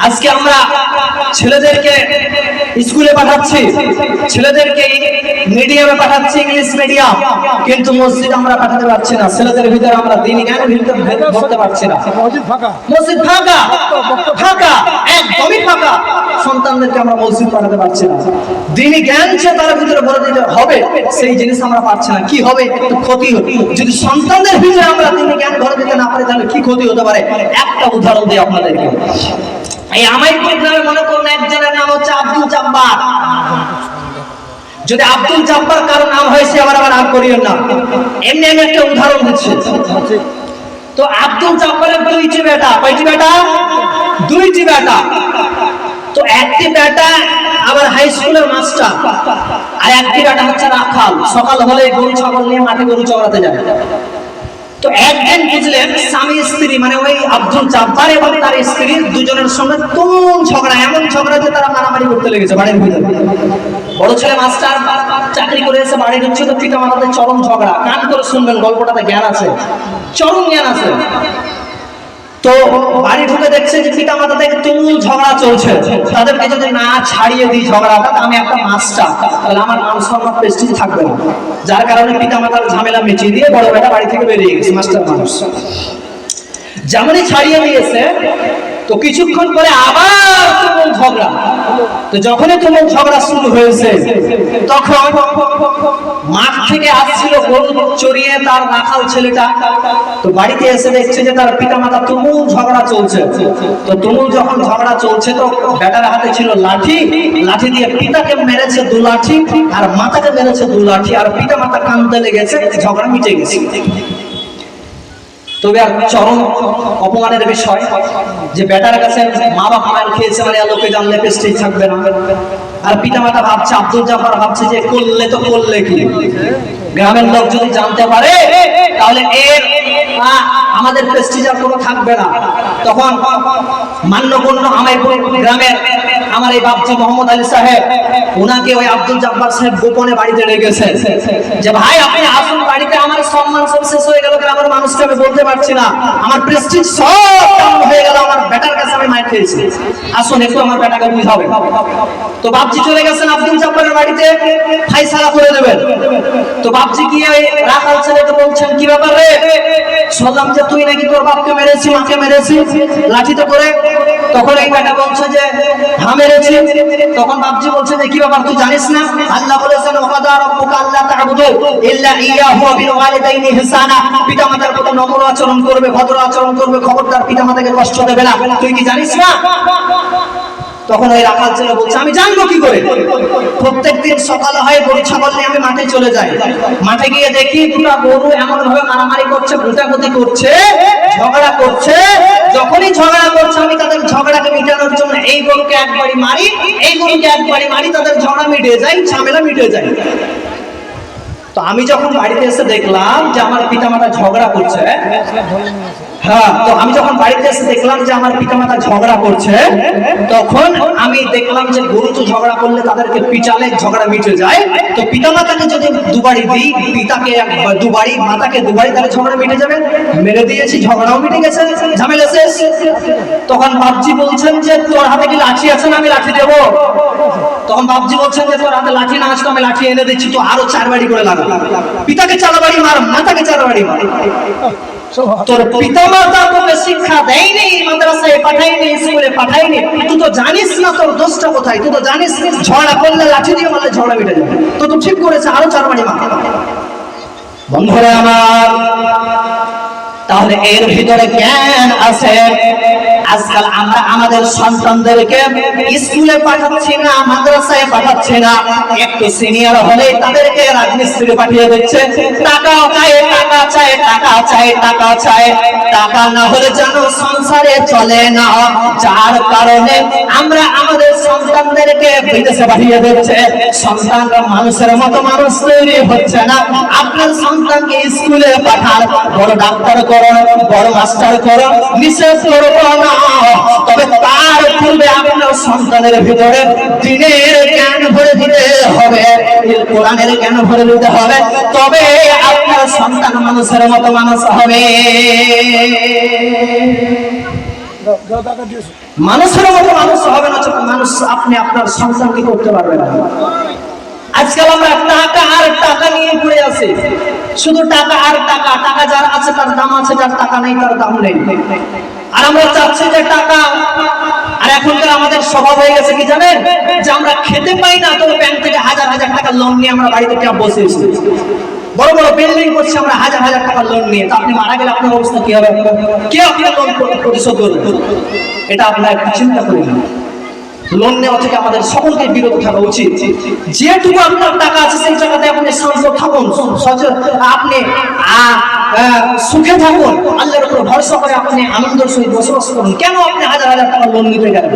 আজকে আমরা ছেলেদেরকে স্কুলে পাঠাচ্ছি, ছেলেদেরকে মিডিয়ামে পাঠাচ্ছি, ইংলিশ মিডিয়াম, কিন্তু মসজিদ আমরা পাঠাতে পারছি না। ছেলেদের ভিতরে আমরা দ্বীনি জ্ঞান ধরতে পারছি না। মসজিদ ফাঁকা ফাঁকা, একদমই ফাঁকা। সন্তানদেরকে আমরা মসজিদ পাঠাতে পারছি না। দ্বীনি জ্ঞান যে তার ভিতরে ভরে দিতে হবে, সেই জিনিস আমরা পাচ্ছি না। কি হবে? একটু ক্ষতি হবে। যদি সন্তানদের ভিতরে আমরা দ্বীনি জ্ঞান ভরে দিতে না পারি, তাহলে কি ক্ষতি হতে পারে? একটা উদাহরণ দিই আপনাদেরকে। এই আমাইপুর গ্রামে মনে করুন একজনের নাম হচ্ছে আব্দুল জব্বার। যদি আব্দুল জব্বার কারো নাম হয়েছে, আবার নাম করিও না, এমনি আমি একটা উদাহরণ দিচ্ছি। তো আব্দুল জব্বারের দুইটি বেটা। কয়টি বেটা? দুইটি বেটা। তো একটি বেটা আবার হাই স্কুলের মাস্টার, আর একটি বেটা হচ্ছে রাখাল। সকাল হলে গরু ছাগল নিয়ে মাঠে গরু চড়াতে যায়। তো একদিন বুঝলেন স্বামী স্ত্রী, মানে ওই আব্দুল জব্বার এবং তার স্ত্রী দুজনের সঙ্গে তুমুল ঝগড়া, এমন ঝগড়া যে তারা মারামারি করতে লেগেছে বাড়ির ভিতরে। বড় ছেলে মাস্টার, চাকরি করে এসে বাড়ি ঢুকছে, তো পিতা মাতাদের চরম ঝগড়া। কান করে শুনবেন, গল্পটাতে জ্ঞান আছে, চরম জ্ঞান আছে। তো বাড়ি ঢুকে দেখছে যে পিতা মাতাদের তুমুল ঝগড়া চলছে। তাদেরকে যদি না ছাড়িয়ে দিই ঝগড়াটা, আমি একটা মাস্টার, তাহলে আমার মান সম্মান প্রেস্টিজ থাকবে না। যার কারণে পিতা মাতার ঝামেলা মিটিয়ে দিয়ে বড় বেটা বাড়ি থেকে বেরিয়ে গেছে। মাস্টার মানুষ যেমনই ছাড়িয়ে দিয়েছে, তো কিছুক্ষণ পরে আবার তুমুল ঝগড়া। তো যখনই তুমুল ঝগড়া শুরু হয়েছে, তখন মাঠ থেকে আসছিল গরু চড়িয়ে তার রাখাল ছেলেটা। তো বাড়িতে এসে দেখছে যে তার পিতা মাতা তুমুল ঝগড়া চলছে। তো তুমুল যখন ঝগড়া চলছে, তো বেটার হাতে ছিল লাঠি। লাঠি দিয়ে পিতাকে মেরেছে 2 লাঠি, আর মাতাকে মেরেছে 2 লাঠি, আর পিতা মাতা কাঁদতে লেগেছে। ঝগড়া মিটে গেছে। তবে আর চরম অপমানের বিষয় যে বেটার কাছে মা বাবা মায়ের খেয়েছে, মানে লোকে জানলে প্রেস্টিজ থাকবে না। আর পিতা মাতা ভাবছে, আব্দুল জব্বার ভাবছে যে করলে তো করলে কি, গ্রামের লোক যদি জানতে পারে তাহলে এর আমাদের প্রেস্টিজ আর কোনো থাকবে না। তখন মান্যগণ্য আমাইপুর গ্রামের আমার এই বাপজি মোহাম্মদ আলী সাহেব, ওনাকে ওই আব্দুল জব্বার সাহেব গোপনে বাড়িতে রেখেছে যে ভাই আপনি আসুন বাড়িতে, আমার সম্মান সব শেষ হয়ে গেল, গ্রামের মানুষকে আমি বলতে পারছি না, আমার প্রেস্টিজ সব ডাউন হয়ে গেল, আমার বেটার কাছে আমি মার খেয়েছি, আসুন একটু আমার বেটাকে বুঝাবে। তো বাপজি চলে গেছেন আব্দুল জব্বারের বাড়িতে, ফাইসালা করে দেবেন। তো বাপজি গিয়ে রাখাল ছেলেকে বলছেন, কি ব্যাপার রে, শুনলাম যে তুই নাকি তোর বাপকে মেরেছি, মাকে মেরেছি লাঠিতে করে। তখন এই বেটা বলছে যে হ্যাঁ মেরেছি। তখন বাপজি বলছে যে কি ব্যাপার, তুই জানিস না আল্লাহ বলেছেন ওয়াদা রাব্বুকা আল্লা তা'বুদু ইল্লা ইয়াহু ওয়া বিল ওয়ালিদাইনি ইহসানা, পিতামাতার প্রতি নম্র আচরণ করবে, ভদ্র আচরণ করবে, খবরদার পিতামাতাকে কষ্ট দেবে না, তুই কি জানিস না? তখন ওই রাখাল ছেলে বলছে আমি জানবো কি করে, প্রত্যেকদিন সকাল হয় গরু ছাগল নিয়ে আমি মাঠে চলে যাই, মাঠে গিয়ে দেখি দুটো গরু এমন ভাবে মারামারি করছে, ভুটাভুটি করছে, ঝগড়া করছে। যখনই ঝগড়া করছে আমি তাদের ঝগড়াকে মিটানোর জন্য এই গরুকে একবারই মারি, এই গরুকে একবারই মারি, তাদের ঝগড়া মিটে যায়, ঝামেলা মিটে যায়। তো আমি যখন বাড়িতে এসে দেখলাম যে আমার পিতামাতা ঝগড়া করছে, হ্যাঁ, তো আমি যখন বাড়িতে এসে দেখলাম যে আমার পিতামাতা ঝগড়া করছে, তখন আমি দেখলাম যে গরু তো ঝগড়া করলে তাদেরকে পিটালে ঝগড়া মিটে যায়। তো পিতামাতাকে যদি দুবারই দিই, পিতাকে দুবারই, মাতাকে দুবারই, তাহলে ঝগড়া মিটে যাবে। মেরে দিয়েছি, ঝগড়াও মিটে গেছে, ঝামেলা শেষ। তখন বাপজি বলছেন যে তোর হাতে কি লাঠি আছে না, আমি লাঠি দেবো। তখন বাপজি বলছেন যে তোর হাতে লাঠি না আসতো, আমি লাঠি এনে দিচ্ছি, তো আরো 4 বাড়ি করে লাগা, পিতাকে 4 বাড়ি মার, মাতাকে 4 বাড়ি মার। তোর পিতামাতা তোকে শিক্ষা দেয়নি, মাদ্রাসায় পাঠায়নি, স্কুলে পাঠায়নি, তুই তো জানিস না তোর দোষটা কোথায়, তুই তো জানিস ঝগড়া করলে লাঠি দিয়ে মারলে ঝগড়া মিটে যাবে, তো তুই ঠিক করেছে, আরো 4 বাড়ি মার। বন্ধুরা আমার, তাহলে এর ভিতরে জ্ঞান আছে। আজকাল আমরা আমাদের সন্তানদেরকে স্কুলে পাঠাচ্ছি না, মাদ্রাসায় পাঠাচ্ছি না, একটু সিনিয়র হলে তাদেরকে রাজমিস্ত্রি পাঠিয়ে দিচ্ছে, টাকা চায়, টাকা চায়, টাকা চায়, টাকা চায়, টাকা না হলে যেন সংসারে চলে না। যার কারণে আমরা আমাদের সন্তানদেরকে বিদেশে পাঠিয়ে দিচ্ছে, সন্তানরা মানুষের মতো মানুষ তৈরি হচ্ছে না। আপনার সন্তানকে স্কুলে পাঠান, বড় ডাক্তার করো, বড় মাস্টার করো, নিষেধ করবো না, তবে তার পূর্বে আপনার সন্তানের ভিতরে দ্বীনের জ্ঞান ভরে দিতে হবে, কোরআনের জ্ঞান ভরে দিতে হবে, তবে আপনার সন্তান মানুষের মতো মানুষ হবে। মানুষের মতো মানুষ হবে না, মানুষ আপনি আপনার সন্তানকে করতে পারবেন না। আজকাল আমরা টাকা আর টাকা নিয়ে ঘুরে আছি, শুধু টাকা আর টাকা, টাকা যার আছে তার দাম আছে, যার টাকা নেই তার দাম নেই। আর আমরা চাচ্ছি যে টাকা, আর এখনকার আমাদের স্বভাব হয়ে গেছে কি জানেন, যে আমরা খেতে পাই না তো ব্যাংক থেকে হাজার হাজার টাকা লোন নিয়ে আমরা বাড়িতে বসেছি, বড় বড় বিল্ডিং করছি আমরা হাজার হাজার টাকা লোন নিয়ে। তো আপনি মারা গেলে আপনার অবস্থা কি হবে? কে আপনার লোন পরিশোধ করবে? এটা আপনার একটু চিন্তা করি না। লোন নেওয়া থেকে আমাদের সকলকে বিরত থাকা উচিত। যেটুকু আপনার টাকা আছে সেই টাকাতে আপনি শান্ত থাকুন, আপনি সুখে থাকুন, আল্লাহর উপর ভরসা করে আপনি আনন্দের সহিত বসবাস করুন। কেন আপনি হাজার হাজার টাকা লোন নিতে গেলেন?